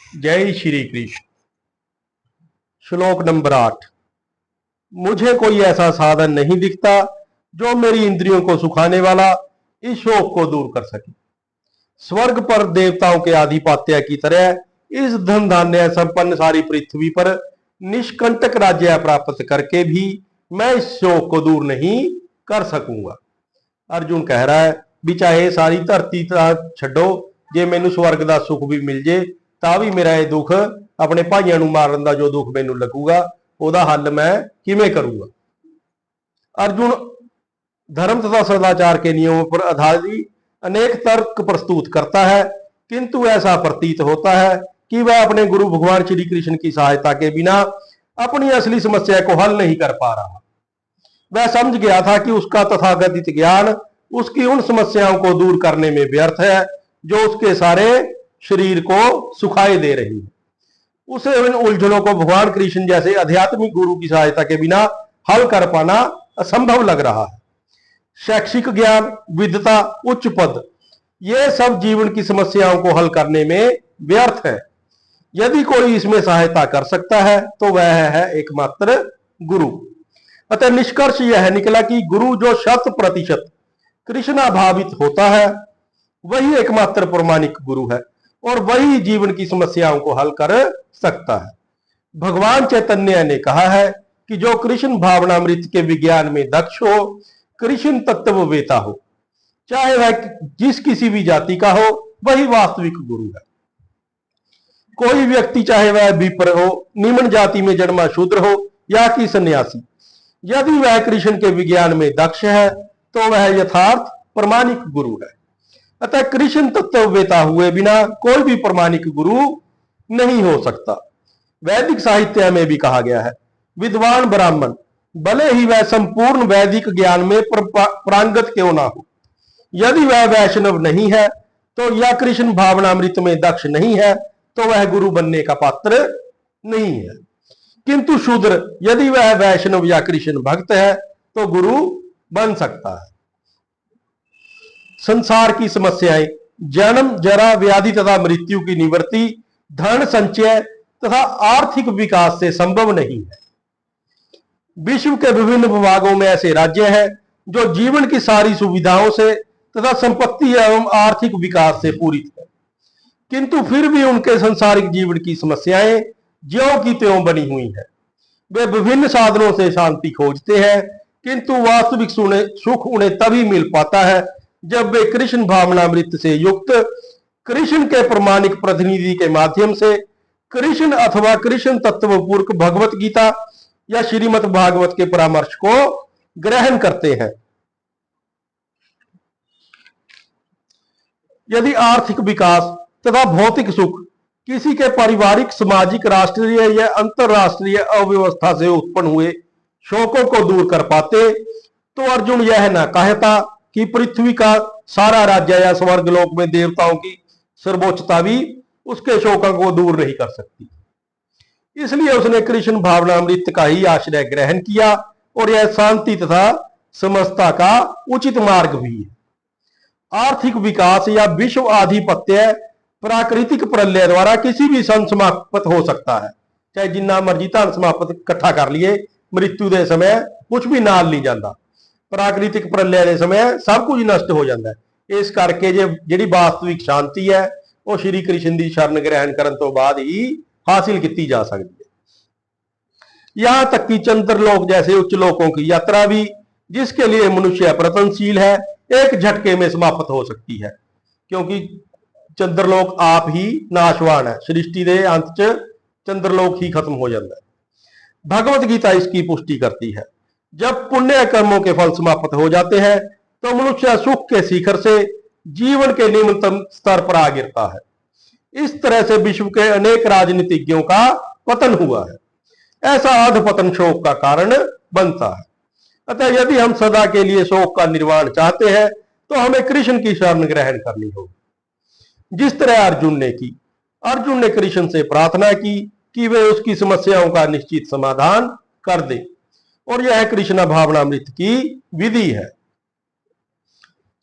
जय श्री कृष्ण। श्लोक नंबर 8। मुझे कोई ऐसा साधन नहीं दिखता जो मेरी इंद्रियों को सुखाने वाला इस शोक को दूर कर सके। स्वर्ग पर देवताओं के आधिपत्य की तरह इस धन धान्य संपन्न सारी पृथ्वी पर निष्कंटक राज्य प्राप्त करके भी मैं इस शोक को दूर नहीं कर सकूंगा। अर्जुन कह रहा है भी चाहे सारी धरती छड्डो, जे मैनू स्वर्ग का सुख भी मिल जे ਤਾਂ भी मेरा ये दुख अपने भाइयों ਨੂੰ मारन का जो दुख मैनू लगूगा ਉਹਦਾ हल मैं किवें करूंगा। अर्जुन धर्म तथा सदाचार के नियमों पर आधारित अनेक तर्क प्रस्तुत करता है, किंतु ऐसा प्रतीत होता है कि वह अपने गुरु भगवान श्री कृष्ण की सहायता के बिना अपनी असली समस्या को हल नहीं कर पा रहा। वह समझ गया था कि उसका तथाकथित ज्ञान उसकी उन समस्याओं को दूर करने में व्यर्थ है जो उसके सारे शरीर को सुखाए दे रही है। उसे इन उलझनों को भगवान कृष्ण जैसे आध्यात्मिक गुरु की सहायता के बिना हल कर पाना असंभव लग रहा है। शैक्षिक ज्ञान, विद्वता, उच्च पद, ये सब जीवन की समस्याओं को हल करने में व्यर्थ है। यदि कोई इसमें सहायता कर सकता है तो वह है एकमात्र गुरु। अतः निष्कर्ष यह निकला कि गुरु जो 100% कृष्णाभावित होता है वही एकमात्र प्रमाणिक गुरु है और वही जीवन की समस्याओं को हल कर सकता है। भगवान चैतन्य ने कहा है कि जो कृष्ण भावनामृत के विज्ञान में दक्ष हो, कृष्ण तत्ववेता हो, चाहे वह जिस किसी भी जाति का हो, वही वास्तविक गुरु है। कोई व्यक्ति चाहे वह विप्र हो, निम्न जाति में जन्मा शूद्र हो या कि सन्यासी, यदि वह कृष्ण के विज्ञान में दक्ष है तो वह यथार्थ प्रमाणिक गुरु है। अतः कृष्ण तत्ववेता हुए बिना कोई भी प्रमाणिक गुरु नहीं हो सकता। वैदिक साहित्य में भी कहा गया है, विद्वान ब्राह्मण भले ही वह संपूर्ण वैदिक ज्ञान में प्रांगत क्यों ना हो, यदि वह वैष्णव नहीं है तो या कृष्ण भावनामृत में दक्ष नहीं है तो वह गुरु बनने का पात्र नहीं है। किंतु शूद्र यदि वह वैष्णव या कृष्ण भक्त है तो गुरु बन सकता है। संसार की समस्याएं जन्म, जरा, व्याधि तथा मृत्यु की निवृत्ति धन संचय तथा आर्थिक विकास से संभव नहीं है। विश्व के विभिन्न विभागों में ऐसे राज्य हैं जो जीवन की सारी सुविधाओं से तथा संपत्ति एवं आर्थिक विकास से पूरित है, किंतु फिर भी उनके सांसारिक जीवन की समस्याएं ज्यों की त्यों बनी हुई हैं। वे विभिन्न साधनों से शांति खोजते हैं, किंतु वास्तविक सुख उन्हें तभी मिल पाता है जब वे कृष्ण भावनामृत से युक्त कृष्ण के प्रमाणिक प्रतिनिधि के माध्यम से कृष्ण अथवा कृष्ण तत्वपूर्वक भगवत गीता या श्रीमद् भागवत के परामर्श को ग्रहण करते हैं। यदि आर्थिक विकास तथा भौतिक सुख किसी के पारिवारिक, सामाजिक, राष्ट्रीय या अंतरराष्ट्रीय अव्यवस्था से उत्पन्न हुए शोकों को दूर कर पाते तो अर्जुन यह न कहता कि पृथ्वी का सारा राज्य या स्वर्गलोक में देवताओं की सर्वोच्चता भी उसके शोकों को दूर नहीं कर सकती। इसलिए उसने कृष्ण भावनामृत का ही आश्रय ग्रहण किया और यह शांति तथा समस्ता का उचित मार्ग भी है। आर्थिक विकास या विश्व आधिपत्य प्राकृतिक प्रलय द्वारा किसी भी सन समाप्त हो सकता है। चाहे जिन्ना मर्जी धन समाप्त इकट्ठा कर लिए, मृत्यु के समय कुछ भी नाल नहीं जाता। प्राकृतिक प्रलय के समय सब कुछ नष्ट हो जाता है। इस करके जी वास्तविक शांति है वो श्री कृष्ण की शरण ग्रहण करने तो बाद ही हासिल की जा सकती है। यहां तक कि चंद्रलोक जैसे उच्च लोकों की यात्रा भी, जिसके लिए मनुष्य प्रयत्नशील है, एक झटके में समाप्त हो सकती है, क्योंकि चंद्रलोक आप ही नाशवान है। सृष्टि के अंत च चंद्रलोक ही खत्म हो जाता है। भगवत गीता इसकी पुष्टि करती है। जब पुण्य कर्मों के फल समाप्त हो जाते हैं तो मनुष्य सुख के शिखर से जीवन के निम्नतम स्तर पर आ गिरता है। इस तरह से विश्व के अनेक राजनीतिज्ञों का पतन हुआ है। ऐसा अधपतन शोक का कारण बनता है। अतः यदि हम सदा के लिए शोक का निर्वाण चाहते हैं तो हमें कृष्ण की शरण ग्रहण करनी होगी, जिस तरह अर्जुन ने की। अर्जुन ने कृष्ण से प्रार्थना की कि वे उसकी समस्याओं का निश्चित समाधान कर दे, और यह कृष्ण भावनामृत की विधि है।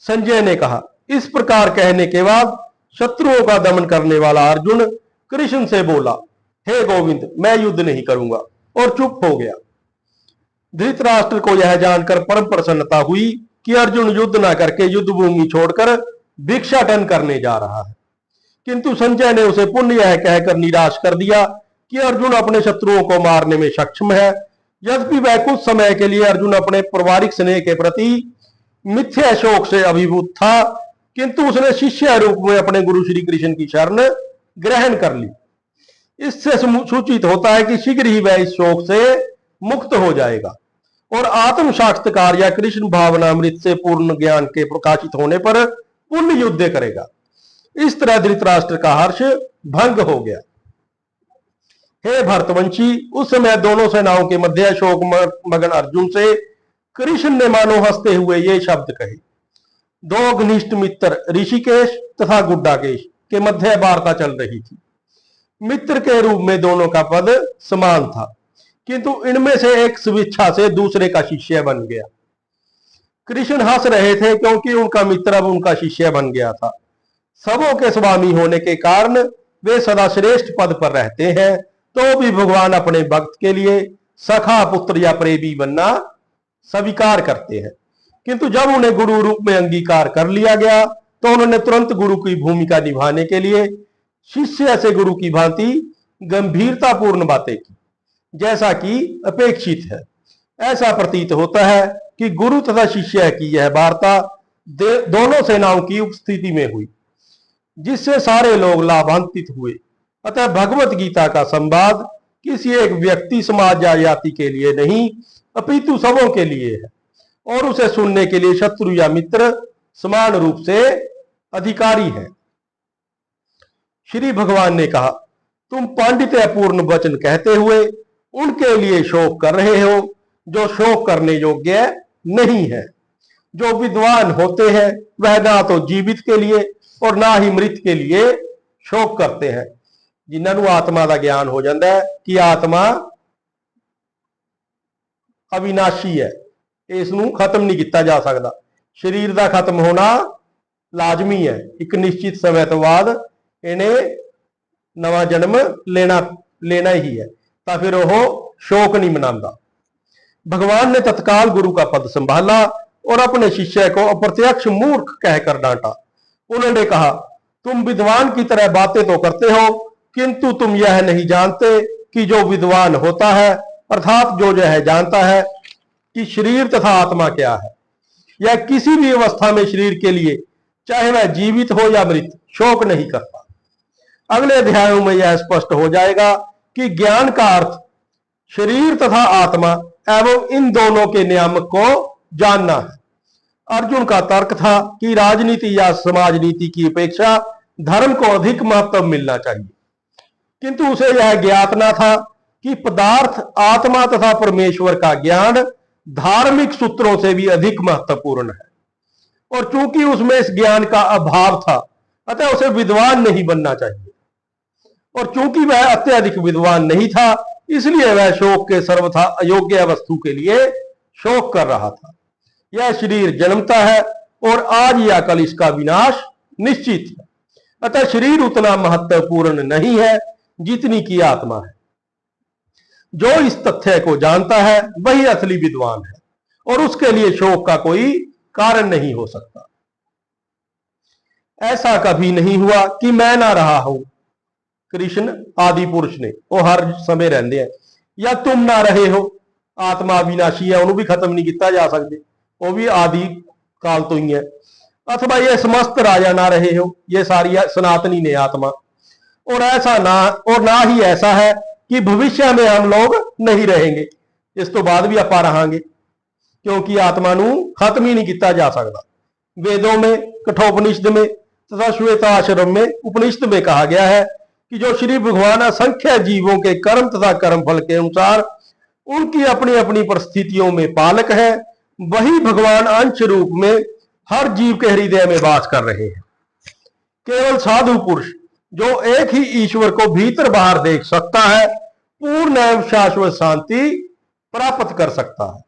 संजय ने कहा, इस प्रकार कहने के बाद शत्रुओं का दमन करने वाला अर्जुन कृष्ण से बोला, हे गोविंद, मैं युद्ध नहीं करूंगा, और चुप हो गया। धृतराष्ट्र को यह जानकर परम प्रसन्नता हुई कि अर्जुन युद्ध न करके युद्ध भूमि छोड़कर भिक्षाटन करने जा रहा है। किंतु संजय ने उसे पुण्य यह कहकर निराश कर दिया कि अर्जुन अपने शत्रुओं को मारने में सक्षम है। यद्यपि वह कुछ समय के लिए अर्जुन अपने पारिवारिक स्नेह के प्रति मिथ्या शोक से अभिभूत था, किंतु उसने शिष्य रूप में अपने गुरु श्री कृष्ण की शरण ग्रहण कर ली। इससे सूचित होता है कि शीघ्र ही वह इस शोक से मुक्त हो जाएगा और आत्म साक्षात्कार या कृष्ण भावनामृत से पूर्ण ज्ञान के प्रकाशित होने पर पुण्य युद्ध करेगा। इस तरह धृतराष्ट्र का हर्ष भंग हो गया। हे भरतवंशी, उस समय दोनों सेनाओं के मध्य शोक मगन अर्जुन से कृष्ण ने मानो हंसते हुए ये शब्द कहे। दो घनिष्ठ मित्र ऋषिकेश तथा गुड्डाकेश के मध्य वार्ता चल रही थी। मित्र के रूप में दोनों का पद समान था, किंतु इनमें से एक स्वेच्छा से दूसरे का शिष्य बन गया। कृष्ण हंस रहे थे क्योंकि उनका मित्र अब उनका शिष्य बन गया था। सबों के स्वामी होने के कारण वे सदा श्रेष्ठ पद पर रहते हैं, तो भी भगवान अपने भक्त के लिए सखा, पुत्र या प्रेमी बनना स्वीकार करते हैं। किंतु जब उन्हें गुरु रूप में अंगीकार कर लिया गया तो उन्होंने तुरंत गुरु की भूमिका निभाने के लिए शिष्य से गुरु की भांति गंभीरता पूर्ण बातें की, जैसा कि अपेक्षित है। ऐसा प्रतीत होता है कि गुरु तथा शिष्य की यह वार्ता दोनों सेनाओं की उपस्थिति में हुई, जिससे सारे लोग लाभान्वित हुए। अतः भगवत गीता का संवाद किसी एक व्यक्ति, समाज या जाति के लिए नहीं, अपितु सबों के लिए है, और उसे सुनने के लिए शत्रु या मित्र समान रूप से अधिकारी है। श्री भगवान ने कहा, तुम पांडित्यपूर्ण वचन कहते हुए उनके लिए शोक कर रहे हो जो शोक करने योग्य नहीं है। जो विद्वान होते हैं वह ना तो जीवित के लिए और ना ही मृत के लिए शोक करते हैं। जिन्होंने आत्मा का ज्ञान हो जाता है कि आत्मा अविनाशी है, इसनू खत्म नहीं किया जा सकता। शरीर का खत्म होना लाजमी है, एक निश्चित समय तो बाद इन्हें नवा जन्म लेना ही है, तो फिर वह शोक नहीं मनाता। भगवान ने तत्काल गुरु का पद संभाला और अपने शिष्य को अप्रत्यक्ष मूर्ख कहकर डांटा। उन्होंने कहा, तुम विद्वान की तरह बातें तो करते हो, किंतु तुम यह नहीं जानते कि जो विद्वान होता है, अर्थात जो यह जानता है कि शरीर तथा आत्मा क्या है, या किसी भी अवस्था में शरीर के लिए, चाहे वह जीवित हो या मृत, शोक नहीं करता। अगले अध्यायों में यह स्पष्ट हो जाएगा कि ज्ञान का अर्थ शरीर तथा आत्मा एवं इन दोनों के नियामक को जानना है। अर्जुन का तर्क था कि राजनीति या समाज नीति की अपेक्षा धर्म को अधिक महत्व मिलना चाहिए, किंतु उसे यह ज्ञात न था कि पदार्थ, आत्मा तथा परमेश्वर का ज्ञान धार्मिक सूत्रों से भी अधिक महत्वपूर्ण है। और चूंकि उसमें इस ज्ञान का अभाव था, अतः उसे विद्वान नहीं बनना चाहिए। और चूंकि वह अत्यधिक विद्वान नहीं था, इसलिए वह शोक के सर्वथा अयोग्य वस्तु के लिए शोक कर रहा था। यह शरीर जन्मता है और आज या कल इसका विनाश निश्चित है। अतः शरीर उतना महत्वपूर्ण नहीं है जितनी की आत्मा है। जो इस तथ्य को जानता है वही असली विद्वान है, और उसके लिए शोक का कोई कारण नहीं हो सकता। ऐसा कभी नहीं हुआ कि मैं ना रहा हूं, कृष्ण आदि पुरुष ने, वो हर समय रहते हैं, या तुम ना रहे हो, आत्मा अविनाशी है, उन्होंने भी खत्म नहीं किया जा सकते, वो भी आदि काल तो ही है। अथवा ये समस्त राजा ना रहे हो, ये सारी सनातनी ने आत्मा, और ना ही ऐसा है कि भविष्य में हम लोग नहीं रहेंगे, इस तो बाद भी आप रहांगे, क्योंकि आत्मा नू खत्म ही नहीं किया जा सकता। वेदों में, कठोपनिषद में तथा श्वेताश्रम में उपनिषद में कहा गया है कि जो श्री भगवान असंख्य जीवों के कर्म तथा कर्म फल के अनुसार उनकी अपनी अपनी परिस्थितियों में पालक है, वही भगवान अंश रूप में हर जीव के हृदय में वास कर रहे हैं। केवल साधु पुरुष जो एक ही ईश्वर को भीतर बाहर देख सकता है, पूर्ण एवं शाश्वत शांति प्राप्त कर सकता है।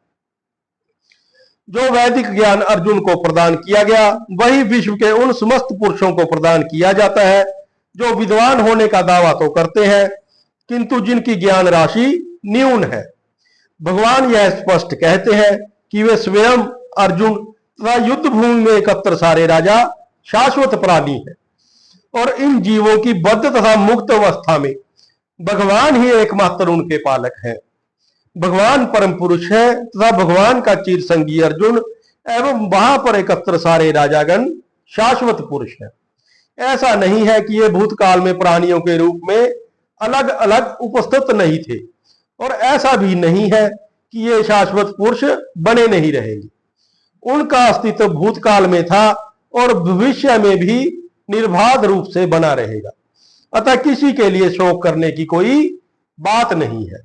जो वैदिक ज्ञान अर्जुन को प्रदान किया गया, वही विश्व के उन समस्त पुरुषों को प्रदान किया जाता है जो विद्वान होने का दावा तो करते हैं किंतु जिनकी ज्ञान राशि न्यून है। भगवान यह स्पष्ट कहते हैं कि वे स्वयं, अर्जुन तथा युद्ध भूमि में एकत्र सारे राजा शाश्वत प्राणी है और इन जीवों की बद्ध तथा मुक्त अवस्था में भगवान ही एकमात्र उनके पालक हैं। भगवान परम पुरुष है तथा भगवान का चिर संगी अर्जुन एवं वहां पर एकत्र सारे राजागण शाश्वत पुरुष है। ऐसा नहीं है कि ये भूतकाल में प्राणियों के रूप में अलग अलग उपस्थित नहीं थे और ऐसा भी नहीं है कि ये शाश्वत पुरुष बने नहीं रहेंगे। उनका अस्तित्व भूतकाल में था और भविष्य में भी निर्बाध रूप से बना रहेगा। अतः किसी के लिए शोक करने की कोई बात नहीं है।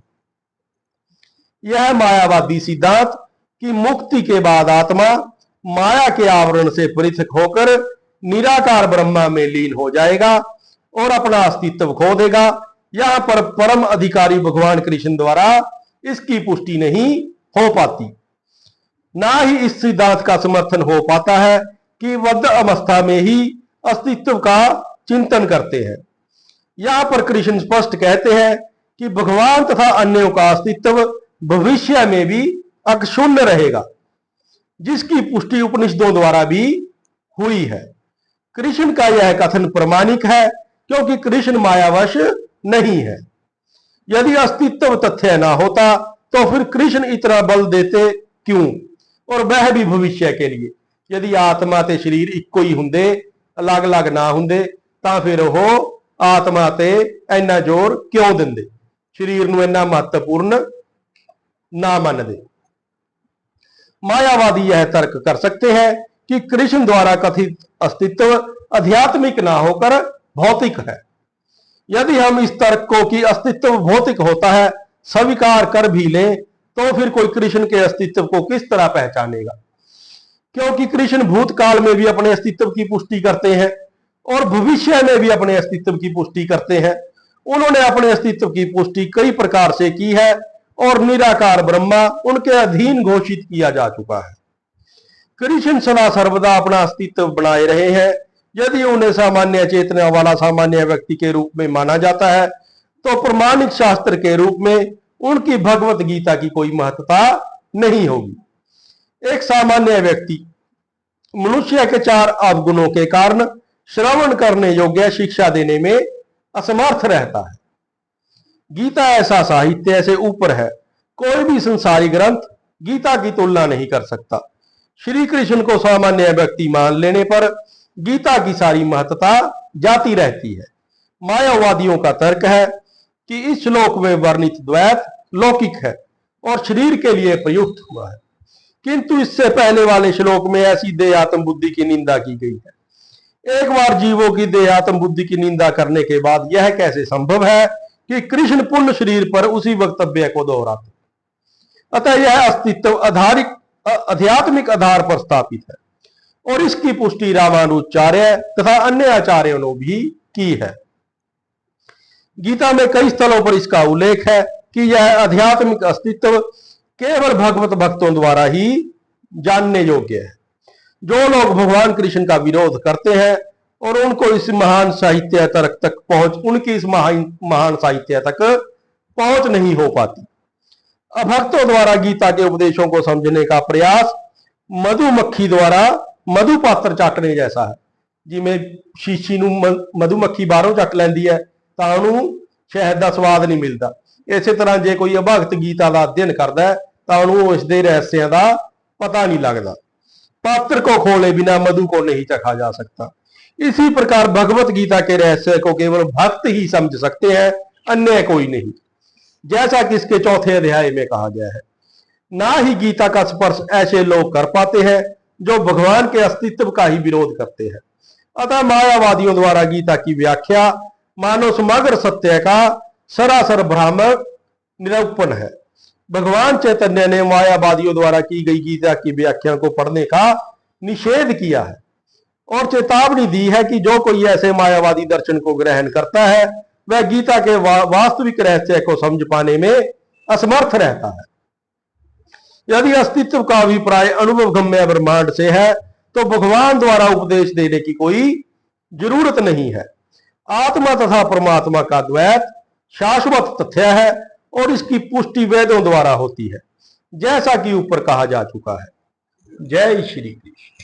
यह मायावादी सिद्धांत कि मुक्ति के बाद आत्मा माया के आवरण से पृथक होकर निराकार ब्रह्मा में लीन हो जाएगा और अपना अस्तित्व खो देगा, यहां पर परम अधिकारी भगवान कृष्ण द्वारा इसकी पुष्टि नहीं हो पाती। ना ही इस सिद्धांत का समर्थन हो पाता है कि बद्ध अवस्था में ही अस्तित्व का चिंतन करते हैं। यहां पर कृष्ण स्पष्ट कहते हैं कि भगवान तथा अन्यों का अस्तित्व भविष्य में भी अक्षुण्ण रहेगा, जिसकी पुष्टि उपनिषदों द्वारा भी हुई है। कृष्ण का यह कथन प्रमाणिक है क्योंकि कृष्ण मायावश नहीं है। यदि अस्तित्व तथ्य ना होता तो फिर कृष्ण इतना बल देते क्यों, और वह भी भविष्य के लिए। यदि आत्मा ते शरीर इक्को ही हुंदे, अलग अलग ना हुंदे, तां फिर वो आत्मा ते इन्ना जोर क्यों दिंदे, शरीर नूं इन्ना महत्वपूर्ण ना मनदे। मायावादी यह तर्क कर सकते हैं कि कृष्ण द्वारा कथित अस्तित्व आध्यात्मिक ना होकर भौतिक है। यदि हम इस तर्क को कि अस्तित्व भौतिक होता है स्वीकार कर भी लें तो फिर कोई कृष्ण के अस्तित्व को किस तरह पहचानेगा, क्योंकि कृष्ण भूतकाल में भी अपने अस्तित्व की पुष्टि करते हैं और भविष्य में भी अपने अस्तित्व की पुष्टि करते हैं। उन्होंने अपने अस्तित्व की पुष्टि कई प्रकार से की है और निराकार ब्रह्मा उनके अधीन घोषित किया जा चुका है। कृष्ण सदा सर्वदा अपना अस्तित्व बनाए रहे हैं। यदि उन्हें सामान्य चेतना वाला सामान्य व्यक्ति के रूप में माना जाता है तो प्रमाणिक शास्त्र के रूप में उनकी भगवत गीता की कोई महत्ता नहीं होगी। एक सामान्य व्यक्ति मनुष्य के 4 अवगुणों के कारण श्रवण करने योग्य शिक्षा देने में असमर्थ रहता है। गीता ऐसा साहित्य से ऊपर है, कोई भी संसारी ग्रंथ गीता की तुलना नहीं कर सकता। श्री कृष्ण को सामान्य व्यक्ति मान लेने पर गीता की सारी महत्ता जाती रहती है। मायावादियों का तर्क है कि इस श्लोक में वर्णित द्वैत लौकिक है और शरीर के लिए प्रयुक्त हुआ है, किंतु इससे पहले वाले श्लोक में ऐसी देहात्म बुद्धि की निंदा की गई है। एक बार जीवों की देहात्म बुद्धि की निंदा करने के बाद यह कैसे संभव है कि कृष्ण पूर्ण शरीर पर उसी वक्तव्य को दोहराते। अतः यह अस्तित्व आधारिक आध्यात्मिक आधार पर स्थापित है और इसकी पुष्टि रामानुजाचार्य तथा अन्य आचार्यों ने भी की है। गीता में कई स्थलों पर इसका उल्लेख है कि यह आध्यात्मिक अस्तित्व केवल भगवत भक्तों द्वारा ही जानने योग्य है। जो लोग भगवान कृष्ण का विरोध करते हैं और उनको इस महान साहित्य तक पहुंच उनकी इस महान साहित्य तक पहुंच नहीं हो पाती। अभक्तों द्वारा गीता के उपदेशों को समझने का प्रयास मधुमक्खी द्वारा मधु पात्र चाटने जैसा है, जिमें शीशी नूं मधुमक्खी बाहरों चट लैंदी है तां उहनूं शहद दा स्वाद नहीं मिलता। इसे तरह जे कोई अभगत गीता का अध्ययन करता है तां उहनूं इसदे रहस्यां दा पता नहीं लगता। पात्र को खोले बिना मधु को नहीं चखा जा सकता। इसी प्रकार भगवत गीता के रहस्य को केवल भक्त ही समझ सकते हैं, अन्य कोई नहीं, जैसा कि इसके 4थे अध्याय में कहा गया है। ना ही गीता का स्पर्श ऐसे लोग कर पाते हैं जो भगवान के अस्तित्व का ही विरोध करते हैं। अतः मायावादियों द्वारा गीता की व्याख्या मानो समग्र सत्य का सरासर भ्रामक निरूपण है। भगवान चैतन्य ने मायावादियों द्वारा की गई गीता की व्याख्या को पढ़ने का निषेध किया है और चेतावनी दी है कि जो कोई ऐसे मायावादी दर्शन को ग्रहण करता है वह गीता के वास्तविक रहस्य को समझ पाने में असमर्थ रहता है। यदि अस्तित्व का अभिप्राय अनुभवगम्य ब्रह्मांड से है तो भगवान द्वारा उपदेश देने की कोई जरूरत नहीं है। आत्मा तथा परमात्मा का द्वैत शाश्वत तथ्य है और इसकी पुष्टि वेदों द्वारा होती है, जैसा कि ऊपर कहा जा चुका है। जय श्री कृष्ण।